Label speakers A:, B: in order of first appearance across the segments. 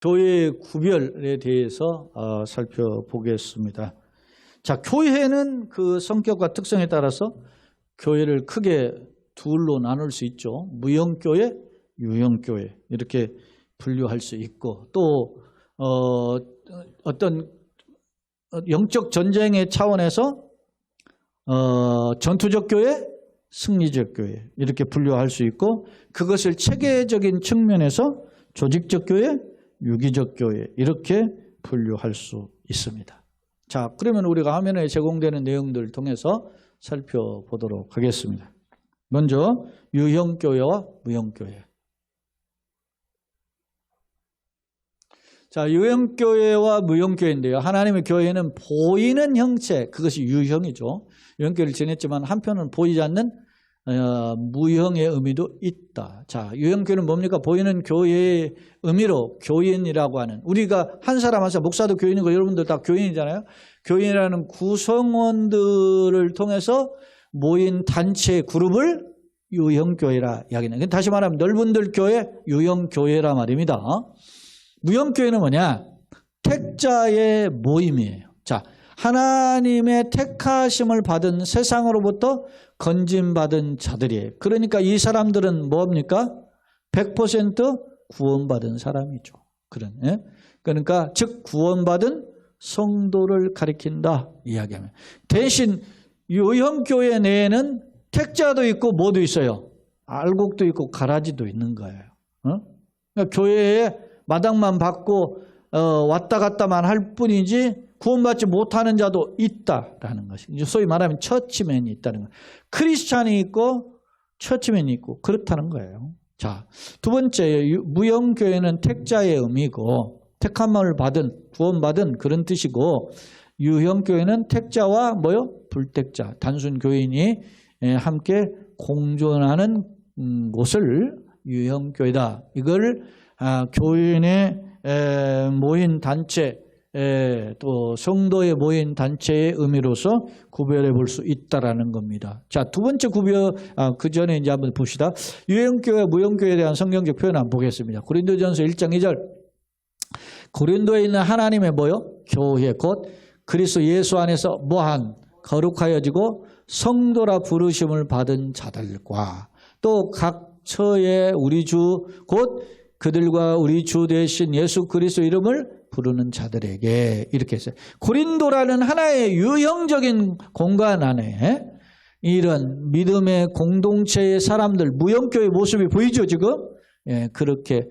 A: 교회의 구별에 대해서 살펴보겠습니다. 자, 교회는 그 성격과 특성에 따라서 교회를 크게 둘로 나눌 수 있죠. 무형교회, 유형교회 이렇게 분류할 수 있고, 또 어떤 영적 전쟁의 차원에서 전투적 교회, 승리적 교회 이렇게 분류할 수 있고, 그것을 체계적인 측면에서 조직적 교회, 유기적 교회 이렇게 분류할 수 있습니다. 자, 그러면 우리가 화면에 제공되는 내용들을 통해서 살펴보도록 하겠습니다. 먼저 유형교회와 무형교회. 자, 유형교회와 무형교회인데요. 하나님의 교회는 보이는 형체, 그것이 유형이죠. 유형교회를 지냈지만 한편은 보이지 않는 무형의 의미도 있다. 자, 유형교회는 뭡니까? 보이는 교회의 의미로 교인이라고 하는, 우리가 한 사람 한 사람, 목사도 교인이고 여러분들 다 교인이잖아요. 교인이라는 구성원들을 통해서 모인 단체 그룹을 유형교회라 이야기해요. 다시 말하면 넓은들 교회, 유형교회라 말입니다. 무형교회는 뭐냐? 택자의 모임이에요. 자, 하나님의 택하심을 받은 세상으로부터 건진받은 자들이에요. 그러니까 이 사람들은 뭡니까? 100% 구원받은 사람이죠. 그러니까 즉 구원받은 성도를 가리킨다 이야기하면. 대신 유형교회 내에는 택자도 있고 뭐도 있어요? 알곡도 있고 가라지도 있는 거예요. 그러니까 교회에 마당만 받고 왔다 갔다만 할 뿐이지 구원받지 못하는 자도 있다라는 것이죠. 소위 말하면 처치맨이 있다는 거예요. 크리스찬이 있고 처치맨이 있고 그렇다는 거예요. 자, 두 번째, 무형교회는 택자의 의미고 택함을 받은, 구원받은 그런 뜻이고, 유형교회는 택자와 뭐요? 불택자, 단순 교인이 함께 공존하는 곳을 유형교회다. 이걸 교인의 모인 단체, 또 성도의 모인 단체의 의미로서 구별해 볼 수 있다라는 겁니다. 자, 두 번째 구별, 그 전에 이제 한번 봅시다. 유형교회, 무형교회에 대한 성경적 표현 한번 보겠습니다. 고린도전서 1장 2절. 고린도에 있는 하나님의 뭐요? 교회, 곧 그리스도 예수 안에서 뭐한 거룩하여지고 성도라 부르심을 받은 자들과 또 각 처의 우리 주, 곧 그들과 우리 주 대신 예수 그리스도 이름을 부르는 자들에게, 이렇게 했어요. 고린도라는 하나의 유형적인 공간 안에 이런 믿음의 공동체의 사람들, 무형교회 모습이 보이죠 지금? 예, 그렇게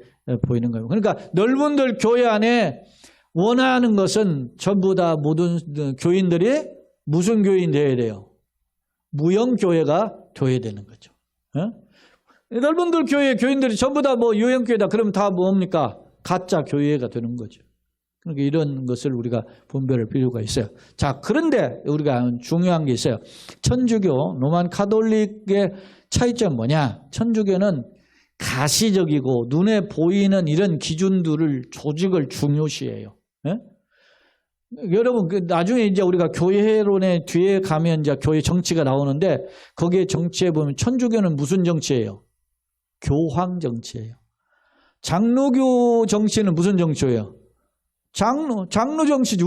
A: 보이는 거예요. 그러니까 넓은들 교회 안에 원하는 것은 전부 다 모든 교인들이 무슨 교인 되어야 돼요? 무형교회가 되어야 되는 거죠. 넓은들 교회 교인들이 전부 다 뭐 유형교회다 그러면 다 뭡니까? 가짜 교회가 되는 거죠. 그러니까 이런 것을 우리가 분별할 필요가 있어요. 자, 그런데 우리가 중요한 게 있어요. 천주교, 로만 카톨릭의 차이점은 뭐냐? 천주교는 가시적이고 눈에 보이는 이런 기준들을, 조직을 중요시해요. 여러분, 나중에 이제 우리가 교회론의 뒤에 가면 이제 교회 정치가 나오는데, 거기에 정치에 보면 천주교는 무슨 정치예요? 교황 정치예요. 장로교 정치는 무슨 정치예요? 장로 정치지.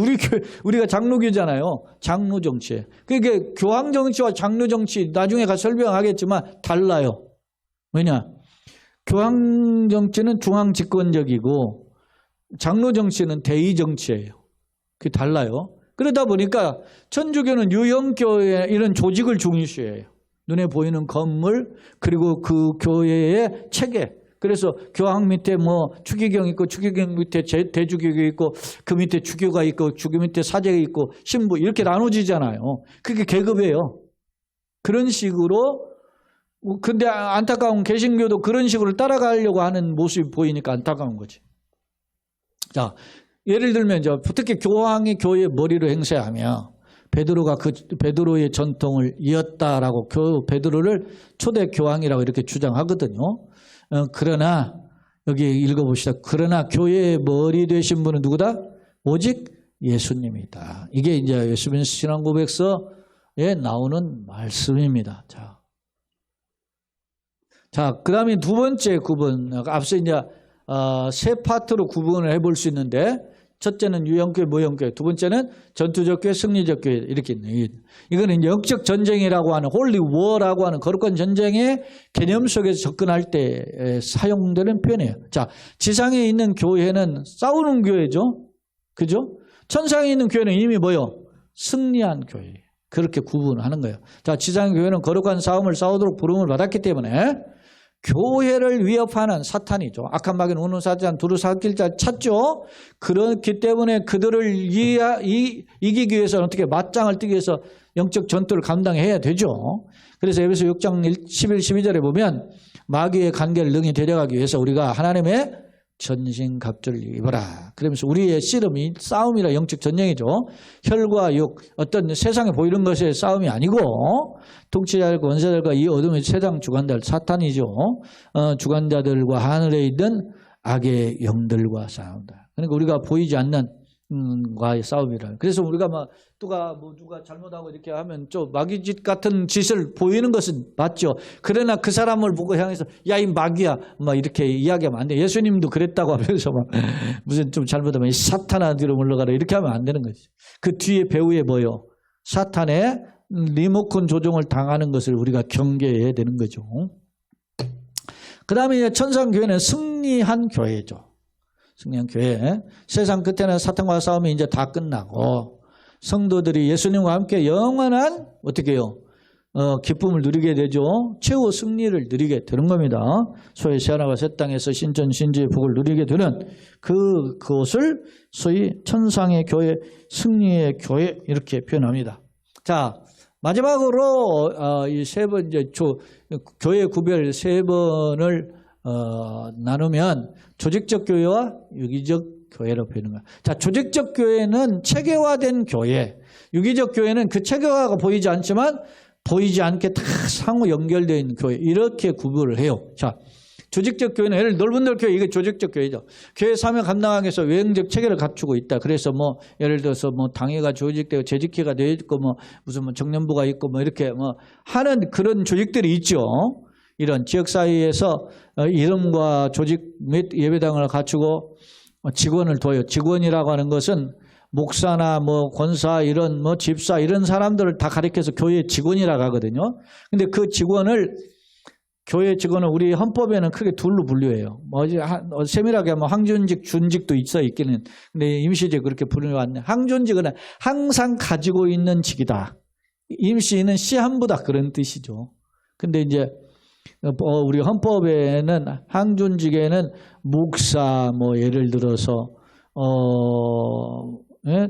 A: 우리가 장로교잖아요. 장로 정치예요. 그러니까 교황 정치와 장로 정치 나중에 가서 설명하겠지만 달라요. 왜냐? 교황 정치는 중앙 집권적이고 장로 정치는 대의 정치예요. 그게 달라요. 그러다 보니까 천주교는 유형교회 이런 조직을 중요시해요. 눈에 보이는 건물, 그리고 그 교회의 체계. 그래서 교황 밑에 뭐 추기경 있고, 추기경 밑에 대주교가 있고, 그 밑에 주교가 있고, 주교 밑에 사제가 있고, 신부 이렇게 나눠지잖아요. 그게 계급이에요. 그런 식으로. 근데 안타까운 개신교도 그런 식으로 따라가려고 하는 모습이 보이니까 안타까운 거지. 자, 예를 들면 이제 특히 교황이 교회의 머리로 행세하며 베드로가 그 베드로의 전통을 이었다라고 베드로를 초대 교황이라고 이렇게 주장하거든요. 그러나 여기 읽어봅시다. 그러나 교회의 머리 되신 분은 누구다? 오직 예수님이다. 이게 이제 예수님 신앙고백서에 나오는 말씀입니다. 자, 그 다음에 두 번째 구분. 앞서 이제 세 파트로 구분을 해볼 수 있는데 첫째는 유형교회, 무형교회, 두 번째는 전투적 교회, 승리적 교회 이렇게 있네요. 이거는 영적 전쟁이라고 하는 홀리 워라고 하는 거룩한 전쟁의 개념 속에서 접근할 때 사용되는 표현이에요. 자, 지상에 있는 교회는 싸우는 교회죠. 그죠? 천상에 있는 교회는 이미 뭐요? 승리한 교회. 그렇게 구분하는 거예요. 자, 지상의 교회는 거룩한 싸움을 싸우도록 부름을 받았기 때문에 교회를 위협하는 사탄이죠. 악한 마귀는 우는 사자는 두루 삼킬 자 찾죠. 그렇기 때문에 그들을 이기기 위해서는 어떻게 맞짱을 뜨기 위해서 영적 전투를 감당해야 되죠. 그래서 에베소 6장 11, 12절에 보면 마귀의 관계를 능히 데려가기 위해서 우리가 하나님의 전신갑주를 입어라. 그러면서 우리의 씨름이 싸움이라 영적 전쟁이죠. 혈과 육, 어떤 세상에 보이는 것의 싸움이 아니고 통치자들과 원사들과 이 어둠의 세상 주관자들, 사탄이죠. 주관자들과 하늘에 있는 악의 영들과 싸운다. 그러니까 우리가 보이지 않는 과의 싸움이라. 그래서 우리가 누가 잘못하고 이렇게 하면 좀 마귀짓 같은 짓을 보이는 것은 맞죠. 그러나 그 사람을 보고 향해서 야, 이 마귀야 막 이렇게 이야기하면 안 돼. 예수님도 그랬다고 하면서 막 무슨 좀 잘못하면 이 사탄아 뒤로 물러가라 이렇게 하면 안 되는 거지. 그 뒤에 배후에 뭐요? 사탄의 리모컨 조종을 당하는 것을 우리가 경계해야 되는 거죠. 그 다음에 이제 천상교회는 승리한 교회죠. 승리한 교회. 세상 끝에는 사탄과 싸움이 이제 다 끝나고 성도들이 예수님과 함께 영원한 어떻게 해요? 기쁨을 누리게 되죠. 최후 승리를 누리게 되는 겁니다. 소위 새하늘과 새 땅에서 신전 신지의 복을 누리게 되는 그것을 소위 천상의 교회, 승리의 교회 이렇게 표현합니다. 자, 마지막으로 이 세 번 이제 교회 구별 세 번을 나누면 조직적 교회와 유기적 교회로 표현하는 거야. 자, 조직적 교회는 체계화된 교회, 유기적 교회는 그 체계화가 보이지 않지만 보이지 않게 다 상호 연결되어 있는 교회 이렇게 구분을 해요. 자, 조직적 교회는 예를 넓은 교회 이게 조직적 교회죠. 교회 사명 감당하기 위해서 외형적 체계를 갖추고 있다. 그래서 예를 들어서 당회가 조직되고 재직회가 되어 있고 무슨 정년부가 있고 이렇게 하는 그런 조직들이 있죠. 이런 지역사회에서 이름과 조직 및 예배당을 갖추고 직원을 둬요. 직원이라고 하는 것은 목사나 권사 이런 집사 이런 사람들을 다 가리켜서 교회 직원이라고 하거든요. 근데 그 직원을 교회 직원은 우리 헌법에는 크게 둘로 분류해요. 세밀하게 하면 항존직, 준직도 있어 있기는. 근데 임시직 그렇게 분류해왔네. 항존직은 항상 가지고 있는 직이다. 임시는 시한부다 그런 뜻이죠. 근데 이제 우리 헌법에는 항존직에는 목사 예를 들어서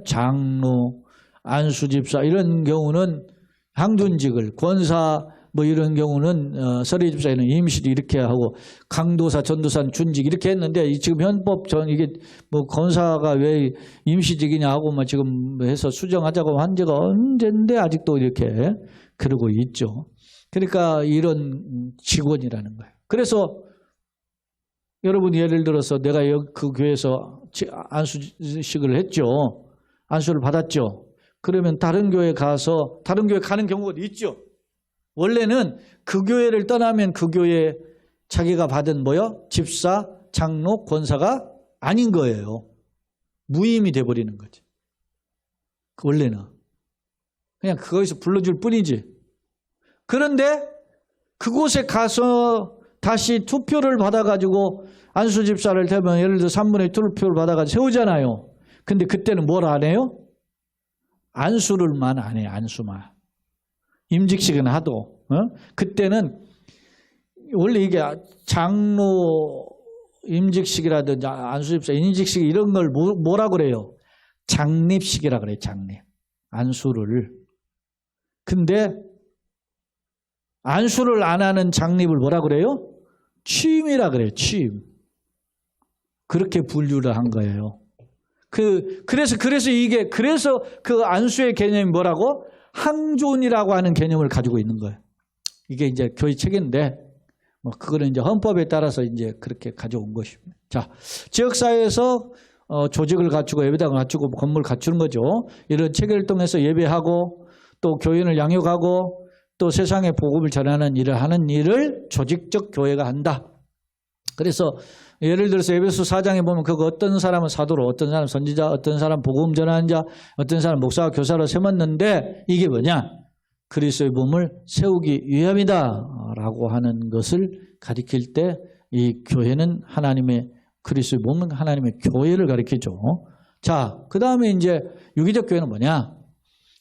A: 장로, 안수집사 이런 경우는 항존직을 권사 이런 경우는 서리집사에는 임시직 이렇게 하고 강도사, 전도사는 준직 이렇게 했는데 지금 헌법 이게 권사가 왜 임시직이냐 하고 지금 해서 수정하자고 한 지가 언젠데 아직도 이렇게 그러고 있죠. 그러니까 이런 직원이라는 거예요. 그래서 여러분 예를 들어서 내가 그 교회에서 안수식을 했죠. 안수를 받았죠. 그러면 다른 교회 가서 다른 교회 가는 경우가 있죠. 원래는 그 교회를 떠나면 그 교회에 자기가 받은 집사, 장로, 권사가 아닌 거예요. 무임이 돼버리는 거지. 원래는. 그냥 거기서 불러줄 뿐이지. 그런데 그곳에 가서 다시 투표를 받아가지고 안수집사를 되면 예를 들어 3분의 2 투표를 받아가지고 세우잖아요. 근데 그때는 뭘 안 해요? 안수를만 안 해요. 안수만. 임직식은 하도. 그때는 원래 이게 장로 임직식이라든지 안수집사 임직식 이런 걸 뭐라 그래요? 장립식이라 그래요. 장립. 안수를. 근데 안수를 안 하는 장립을 뭐라 그래요? 취임이라 그래요. 취임. 그렇게 분류를 한 거예요. 그래서 그 안수의 개념이 뭐라고? 항존이라고 하는 개념을 가지고 있는 거예요. 이게 이제 교회 체계인데, 그거는 이제 헌법에 따라서 이제 그렇게 가져온 것입니다. 자, 지역사회에서 조직을 갖추고 예배당을 갖추고 건물을 갖추는 거죠. 이런 체계를 통해서 예배하고 또 교인을 양육하고 또 세상에 복음을 전하는 일을 하는 일을 조직적 교회가 한다. 그 그래서 예를 들어서 에베소 4장에 보면 그거 어떤 사람은 사도로, 어떤 사람은 선지자, 어떤 사람은 복음 전하는 자, 어떤 사람은 목사와 교사로 세웠는데 이게 뭐냐? 그리스도의 몸을 세우기 위함이다 라고 하는 것을 가리킬 때 이 교회는 하나님의, 그리스도의 몸은 하나님의 교회를 가리키죠. 자, 그 다음에 이제 유기적 교회는 뭐냐?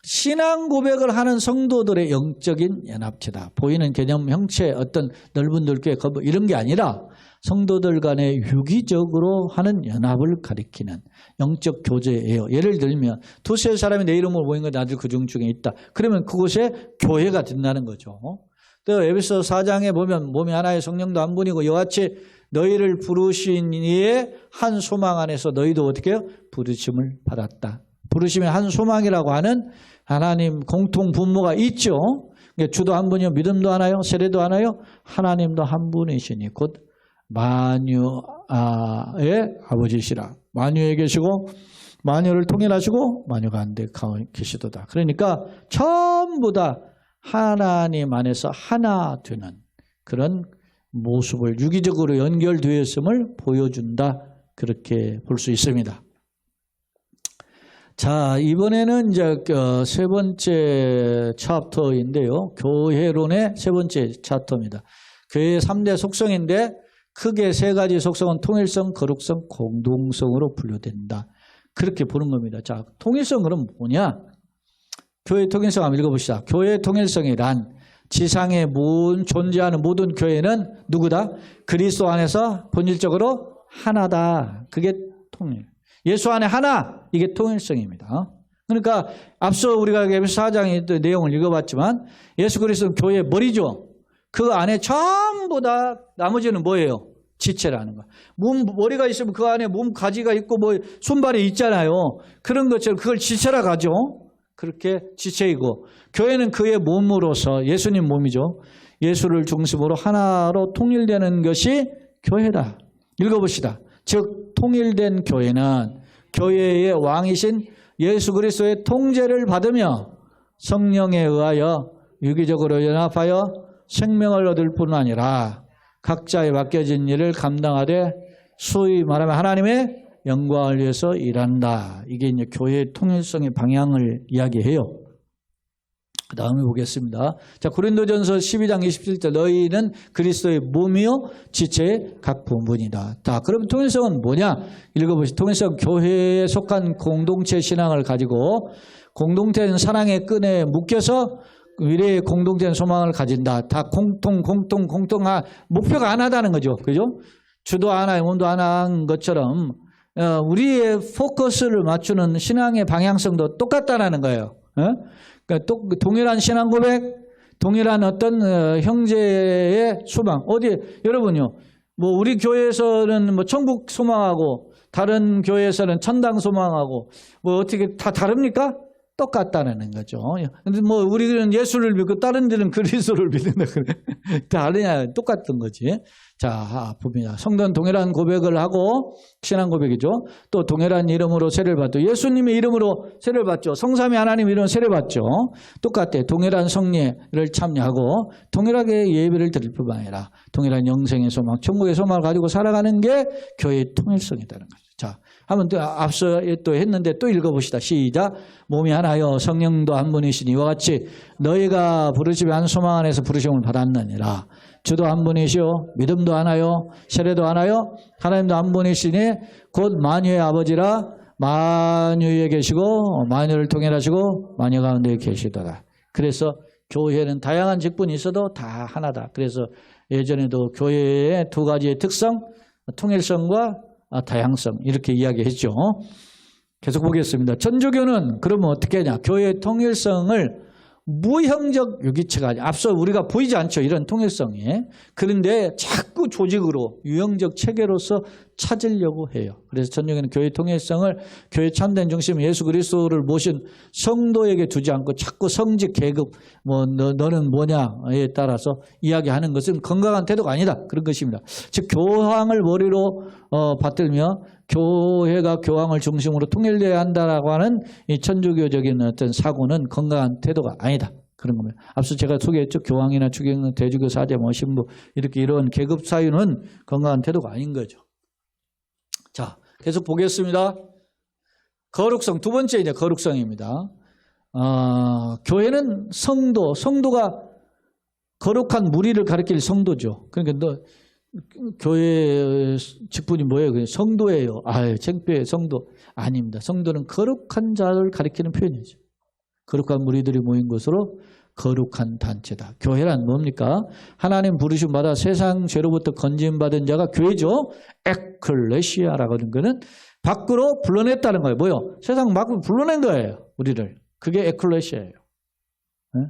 A: 신앙 고백을 하는 성도들의 영적인 연합체다. 보이는 개념, 형체, 어떤 넓은 들교회 이런 게 아니라 성도들 간에 유기적으로 하는 연합을 가리키는 영적 교제예요. 예를 들면 두세 사람이 내 이름으로 모인 건 나들 그중 중에 있다. 그러면 그곳에 교회가 된다는 거죠. 또 에베소 4장에 보면 몸이 하나의 성령도 한 분이고 이와 같이 너희를 부르신 이의 한 소망 안에서 너희도 어떻게 해요? 부르심을 받았다. 부르심의 한 소망이라고 하는 하나님 공통 분모가 있죠. 주도 한 분이요, 믿음도 하나요, 세례도 하나요, 하나님도 한 분이시니 곧 만유의 아버지시라. 만유에 계시고 만유를 통일하시고 만유가 한데 계시도다. 그러니까 전부 다 하나님 안에서 하나 되는 그런 모습을 유기적으로 연결되어 있음을 보여준다. 그렇게 볼 수 있습니다. 자, 이번에는 이제 세 번째 챕터인데요. 교회론의 세 번째 챕터입니다. 교회의 3대 속성인데 크게 세 가지 속성은 통일성, 거룩성, 공동성으로 분류된다. 그렇게 보는 겁니다. 자, 통일성 그럼 뭐냐? 교회의 통일성 한번 읽어봅시다. 교회의 통일성이란 지상에 존재하는 모든 교회는 누구다? 그리스도 안에서 본질적으로 하나다. 그게 통일. 예수 안에 하나, 이게 통일성입니다. 그러니까 앞서 우리가 에베소 4장의 내용을 읽어봤지만 예수 그리스도는 교회의 머리죠. 그 안에 전부 다 나머지는 뭐예요? 지체라는 거. 머리가 있으면 그 안에 몸 가지가 있고 뭐 손발이 있잖아요. 그런 것처럼 그걸 지체라 가죠. 그렇게 지체이고 교회는 그의 몸으로서 예수님 몸이죠. 예수를 중심으로 하나로 통일되는 것이 교회다. 읽어봅시다. 즉 통일된 교회는 교회의 왕이신 예수 그리스도의 통제를 받으며 성령에 의하여 유기적으로 연합하여 생명을 얻을 뿐 아니라 각자의 맡겨진 일을 감당하되 소위 말하면 하나님의 영광을 위해서 일한다. 이게 이제 교회의 통일성의 방향을 이야기해요. 그 다음에 보겠습니다. 자, 고린도전서 12장 27절 너희는 그리스도의 몸이요 지체의 각 부분이다. 자, 그럼 통일성은 뭐냐? 읽어보시죠. 통일성 교회에 속한 공동체 신앙을 가지고 공동체는 사랑의 끈에 묶여서 미래의 공동체는 소망을 가진다. 다 공통 목표가 하나다는 거죠. 그죠? 주도 하나의 몸도 하나인 것처럼 우리의 포커스를 맞추는 신앙의 방향성도 똑같다는 거예요. 그러니까 동일한 신앙 고백, 동일한 어떤 형제의 소망. 어디 여러분요, 뭐 우리 교회에서는 뭐 천국 소망하고 다른 교회에서는 천당 소망하고 뭐 어떻게 다 다릅니까? 똑같다는 거죠. 근데 뭐 우리는 예수를 믿고 다른 데는 그리스도를 믿는다 그래. 다르냐? 똑같은 거지. 자, 봅니다. 성도는 동일한 고백을 하고 신앙 고백이죠. 또 동일한 이름으로 세례를 받죠. 예수님의 이름으로 세례를 받죠. 성삼위 하나님 이름으로 세례를 받죠. 똑같아. 동일한 성례를 참여하고 동일하게 예배를 드릴 뿐만 아니라 동일한 영생의 소망, 천국의 소망을 가지고 살아가는 게 교회의 통일성이라는 거죠. 자, 한번 또 앞서 또 했는데 또 읽어봅시다. 시작. 몸이 하나요 성령도 한 분이시니 이와 같이 너희가 부르심의 한 소망 안에서 부르심을 받았느니라. 주도 한 분이시오 믿음도 하나요 세례도 하나요 하나님도 한 분이시니 곧 만유의 아버지라 만유에 계시고 만유를 통일하시고 만유 가운데 계시더라. 그래서 교회는 다양한 직분이 있어도 다 하나다. 그래서 예전에도 교회의 두 가지의 특성, 통일성과 다양성 이렇게 이야기했죠. 계속 보겠습니다. 천주교는 그러면 어떻게 하냐? 교회의 통일성을 무형적 유기체가 아니라 앞서 우리가 보이지 않죠. 이런 통일성이. 그런데 자꾸 조직으로 유형적 체계로서 찾으려고 해요. 그래서 천주교는 교회 통일성을 교회 참된 중심 예수 그리스도를 모신 성도에게 두지 않고 자꾸 성직 계급 뭐 너는 뭐냐에 따라서 이야기하는 것은 건강한 태도가 아니다. 그런 것입니다. 즉 교황을 머리로 받들며 교회가 교황을 중심으로 통일되어야 한다라고 하는 이 천주교적인 어떤 사고는 건강한 태도가 아니다. 그런 겁니다. 앞서 제가 소개했죠. 교황이나 추경은 대주교 사제 뭐 신부 이렇게 이런 계급 사유는 건강한 태도가 아닌 거죠. 자, 계속 보겠습니다. 거룩성 두 번째 이제 거룩성입니다. 교회는 성도가 거룩한 무리를 가리킬 성도죠. 그러니까 교회 직분이 뭐예요? 성도예요. 창피해 성도 아닙니다. 성도는 거룩한 자를 가리키는 표현이죠. 거룩한 무리들이 모인 곳으로 거룩한 단체다. 교회란 뭡니까? 하나님 부르심 받아 세상 죄로부터 건짐받은 자가 교회죠. 에클레시아라고 하는 거는 밖으로 불러냈다는 거예요. 뭐요? 세상 밖으로 불러낸 거예요. 우리를. 그게 에클레시아예요. 네?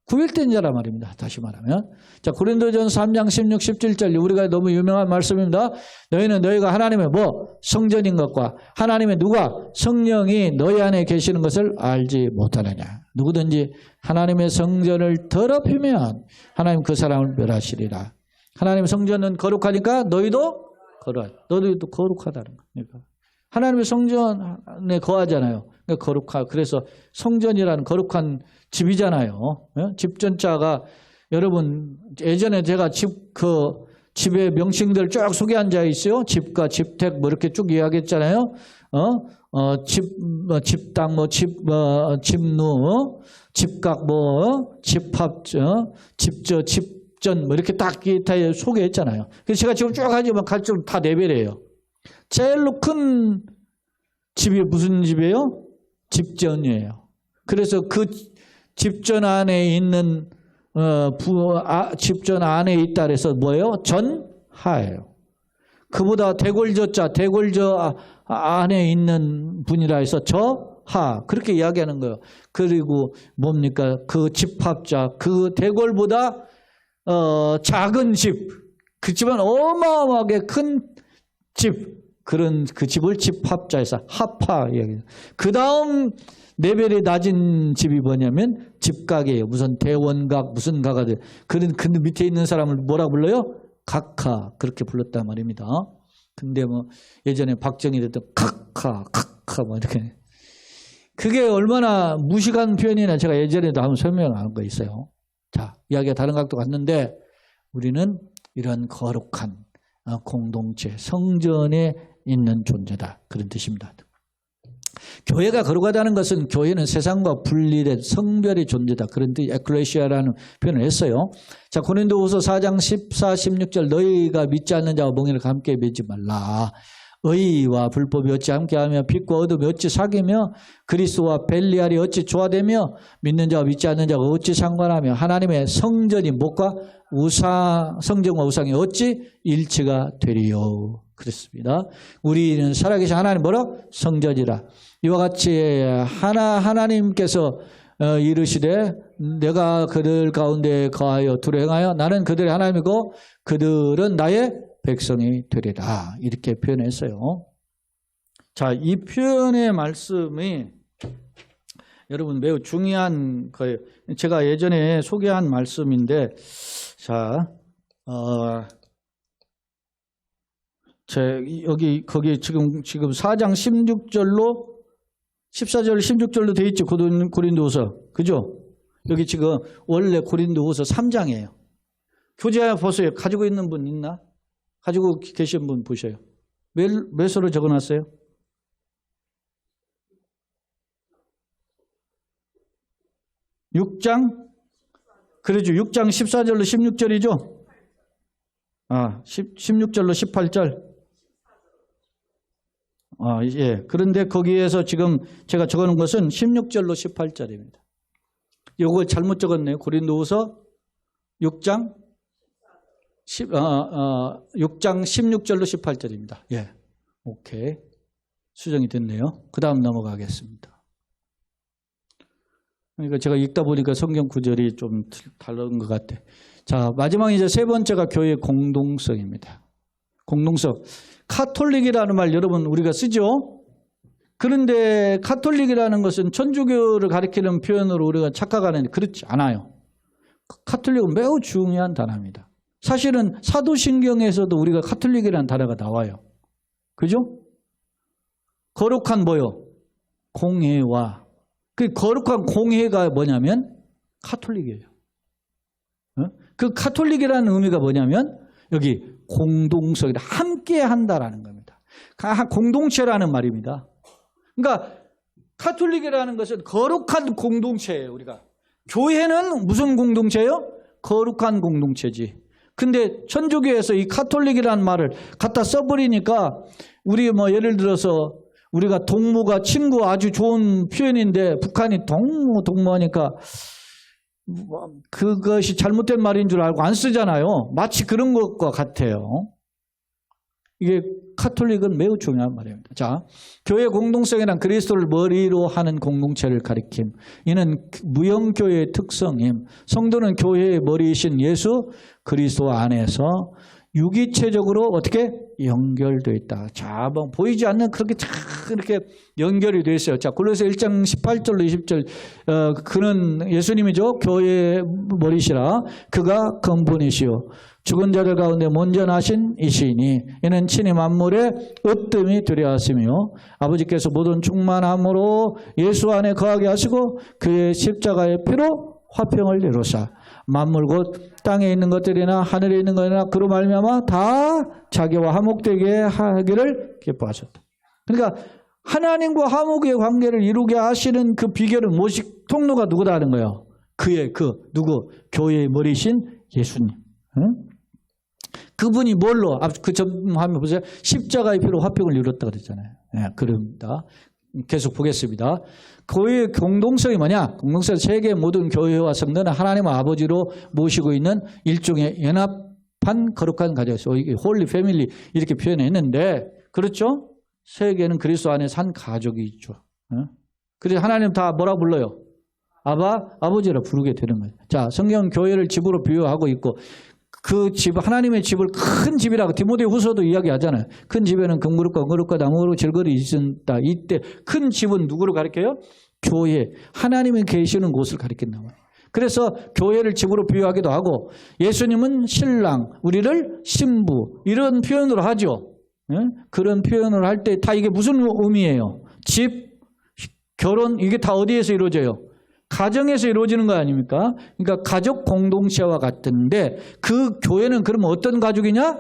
A: 구별된 자란 말입니다. 다시 말하면. 자, 고린도전서 3장 16, 17절 우리가 너무 유명한 말씀입니다. 너희는 너희가 하나님의 성전인 것과 하나님의 누가 성령이 너희 안에 계시는 것을 알지 못하느냐. 누구든지 하나님의 성전을 더럽히면 하나님 그 사람을 멸하시리라. 하나님의 성전은 거룩하니까 너희도 거룩하다는 거니까. 하나님의 성전에 거하잖아요. 그러니까 거룩하. 그래서 성전이라는 거룩한 집이잖아요. 집전자가 여러분 예전에 제가 집의 명칭들 쭉 소개한 자 있어요. 집과 집택 뭐 이렇게 쭉 이야기했잖아요. 집당 집누 집각 집합 집전 뭐 이렇게 딱 다 소개했잖아요. 그래서 제가 지금 쭉 하지만 갈수록 다 레벨이에요. 제일로 큰 집이 무슨 집이에요? 집전이에요. 그래서 그 집전 안에 있는 집전 안에 있다 그래서 뭐예요? 전하예요. 그보다 대골저자 대골저 안에 있는 분이라 해서 저하 그렇게 이야기하는 거예요. 그리고 뭡니까? 그 집합자 그 대골보다 작은 집 그렇지만 어마어마하게 큰 집 그런 그 집을 집합자에서 합하 이야기해요. 그 다음 레벨이 낮은 집이 뭐냐면 집각이에요. 무슨 대원각 무슨 가가들 그런 그 밑에 있는 사람을 뭐라 불러요? 각하 그렇게 불렀단 말입니다. 근데 뭐 예전에 박정희 대통령 각하 뭐 이렇게 그게 얼마나 무식한 표현이나 제가 예전에도 한번 설명한 거 있어요. 자, 이야기가 다른 각도 갔는데 우리는 이런 거룩한 공동체 성전에 있는 존재다 그런 뜻입니다. 교회가 거룩하다는 것은 교회는 세상과 분리된 성별의 존재다. 그런 뜻 에클레시아라는 표현을 했어요. 자, 고린도후서 4장 14, 16절 너희가 믿지 않는 자와 멍에를 함께 매지 말라. 의와 불법이 어찌 함께하며 빛과 어둠이 어찌 사귀며 그리스도와 벨리알이 어찌 조화되며 믿는 자와 믿지 않는 자가 어찌 상관하며 하나님의 성전이 무엇과 성전과 우상이 어찌 일치가 되리요. 그렇습니다. 우리는 살아계신 하나님 뭐라? 성전이라. 이와 같이 하나님께서 이르시되 내가 그들 가운데 거하여 두루 행하여 나는 그들의 하나님이고 그들은 나의 백성이 되리라. 이렇게 표현했어요. 자, 이 표현의 말씀이 여러분 매우 중요한 거예요. 제가 예전에 소개한 말씀인데 자, 거기 지금 4장 16절로 14절 16절로 돼 있죠. 고린도후서. 그죠? 여기 지금 원래 고린도후서 3장이에요. 교재 보세요. 가지고 있는 분 있나? 가지고 계신 분 보셔요. 몇 소로 적어놨어요? (6장) 그러죠. 6장 14절로 16절이죠. 16절로 18절. 예. 그런데 거기에서 지금 제가 적어놓은 것은 16절로 18절입니다. 이걸 잘못 적었네요. 고린도후서 6장 16절로 18절입니다. 예. 오케이. 수정이 됐네요. 그 다음 넘어가겠습니다. 그러니까 제가 읽다 보니까 성경 구절이 좀 다른 것 같아. 자, 마지막 이제 세 번째가 교회의 공동성입니다. 공동성. 카톨릭이라는 말 여러분 우리가 쓰죠? 그런데 카톨릭이라는 것은 천주교를 가리키는 표현으로 우리가 착각하는데 그렇지 않아요. 카톨릭은 매우 중요한 단어입니다. 사실은 사도신경에서도 우리가 카톨릭이라는 단어가 나와요. 그죠? 거룩한 뭐요? 공회와. 그 거룩한 공회가 뭐냐면 카톨릭이에요. 그 카톨릭이라는 의미가 뭐냐면 여기 공동성이다. 함께 한다라는 겁니다. 공동체라는 말입니다. 그러니까 카톨릭이라는 것은 거룩한 공동체예요. 우리가. 교회는 무슨 공동체예요? 거룩한 공동체지. 근데 천주교에서 이 카톨릭이라는 말을 갖다 써버리니까 우리 뭐 예를 들어서 우리가 동무가 친구 아주 좋은 표현인데 북한이 동무하니까 그것이 잘못된 말인 줄 알고 안 쓰잖아요. 마치 그런 것과 같아요. 이게 카톨릭은 매우 중요한 말입니다. 자, 교회 공동성이란 그리스도를 머리로 하는 공동체를 가리킴. 이는 무형교회의 특성임. 성도는 교회의 머리이신 예수 그리스도 안에서 유기체적으로 어떻게 연결되어 있다. 자, 뭐 보이지 않는 그렇게 이렇게 연결이 되어 있어요. 자, 골로새 1장 18절로 20절. 그는 예수님이죠. 교회의 머리시라. 그가 근본이시요. 죽은 자들 가운데 먼저 나신 이시니 이는 친히 만물의 으뜸이 되려하시며 아버지께서 모든 충만함으로 예수 안에 거하게 하시고 그의 십자가의 피로 화평을 이루사 만물 곧 땅에 있는 것들이나 하늘에 있는 것이나 그로 말미암아 다 자기와 화목되게 하기를 기뻐하셨다. 그러니까 하나님과 화목의 관계를 이루게 하시는 그 비결은 무엇이 통로가 누구다 하는 거예요? 그의 누구? 교회의 머리신 예수님. 응? 그분이 뭘로? 그 화면 보세요. 십자가의 피로 화평을 이뤘다 그랬잖아요. 네, 그럽니다. 계속 보겠습니다. 교회의 공동성이 뭐냐? 공동성 세계 모든 교회와 성도는 하나님 아버지로 모시고 있는 일종의 연합한 거룩한 가족이죠. 이게 홀리 패밀리 이렇게 표현했는데 그렇죠? 세계는 그리스도 안에 산 가족이 있죠. 그래서 하나님 다 뭐라 불러요? 아버지라 부르게 되는 거예요. 자, 성경은 교회를 집으로 비유하고 있고 그 집, 하나님의 집을 큰 집이라고 디모데 후서도 이야기하잖아요. 큰 집에는 금그릇과 은그릇과 나무그릇 질그릇이 있다. 이때 큰 집은 누구를 가리켜요? 교회. 하나님이 계시는 곳을 가리킨다. 그래서 교회를 집으로 비유하기도 하고 예수님은 신랑, 우리를 신부 이런 표현으로 하죠. 그런 표현을 할 때 다 이게 무슨 의미예요? 집, 결혼 이게 다 어디에서 이루어져요? 가정에서 이루어지는 거 아닙니까? 그러니까 가족 공동체와 같은데 그 교회는 그러면 어떤 가족이냐?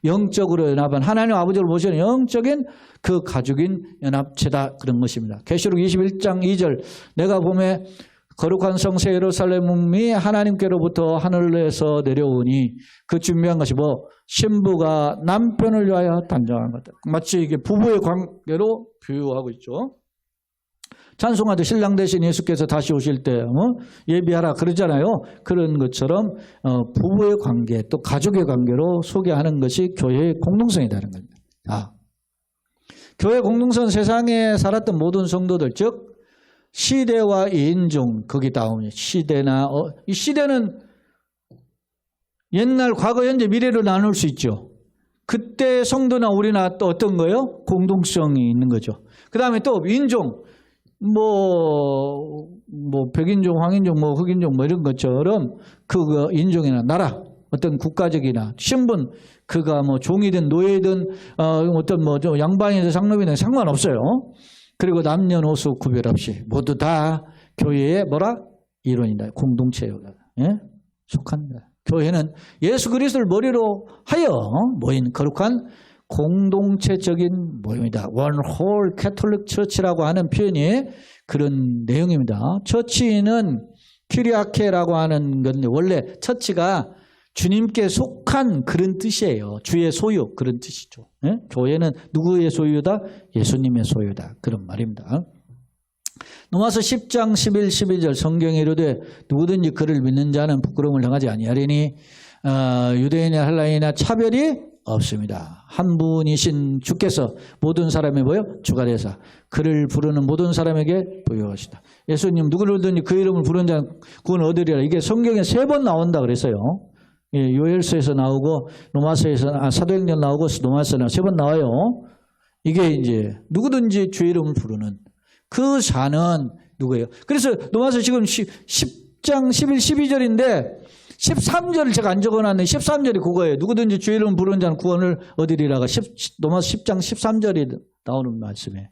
A: 영적으로 연합한 하나님 아버지를 모시는 영적인 그 가족인 연합체다 그런 것입니다. 계시록 21장 2절 내가 보매 거룩한 성새 예루살렘이 하나님께로부터 하늘에서 내려오니 그 준비한 것이 뭐 신부가 남편을 위하여 단장한 것다. 마치 이게 부부의 관계로 비유하고 있죠. 찬송하듯 신랑 대신 예수께서 다시 오실 때 예비하라 그러잖아요. 그런 것처럼 부부의 관계 또 가족의 관계로 소개하는 것이 교회의 공동성이라는 겁니다. 교회 공동성은 세상에 살았던 모든 성도들 즉 시대와 인종 거기 나오니 시대나 이 시대는 옛날 과거 현재 미래로 나눌 수 있죠. 그때 성도나 우리나 또 어떤 거예요? 공동성이 있는 거죠. 그 다음에 또 인종 백인종, 황인종, 흑인종 이런 것처럼 그 인종이나 나라, 어떤 국가적이나 신분, 그가 종이든 노예든 어떤 양반이든 상놈이든 상관없어요. 그리고 남녀노소 구별 없이 모두 다 교회의 이론이다. 공동체에 속합니다. 교회는 예수 그리스도를 머리로 하여 모인 거룩한 공동체적인 모임이다. One whole Catholic Church라고 하는 표현이 그런 내용입니다. 처치는 키리아케라고 하는 건데 원래 처치가 주님께 속한 그런 뜻이에요. 주의 소유 그런 뜻이죠. 교회는 누구의 소유다? 예수님의 소유다. 그런 말입니다. 로마서 10장 11, 12절 성경에 이르되 누구든지 그를 믿는 자는 부끄러움을 당하지 아니하리니 유대인이나 헬라인이나 차별이 없습니다. 한 분이신 주께서 모든 사람의 주가 되사 그를 부르는 모든 사람에게 부여하시다. 예수님 누구든지 그 이름을 부르는 자는 구원을 얻으리라. 이게 성경에 3번 나온다 그랬어요. 요엘서에서 나오고 로마서에서 사도행전 나오고 로마서는 3번 나와요. 이게 이제 누구든지 주의 이름을 부르는 그 자는 누구예요? 그래서 로마서 지금 10장 11, 12절인데 13절을 제가 안 적어놨는데 13절이 그거예요. 누구든지 주의 이름 부르는 자는 구원을 얻으리라가 로마서 10장 13절이 나오는 말씀이에요.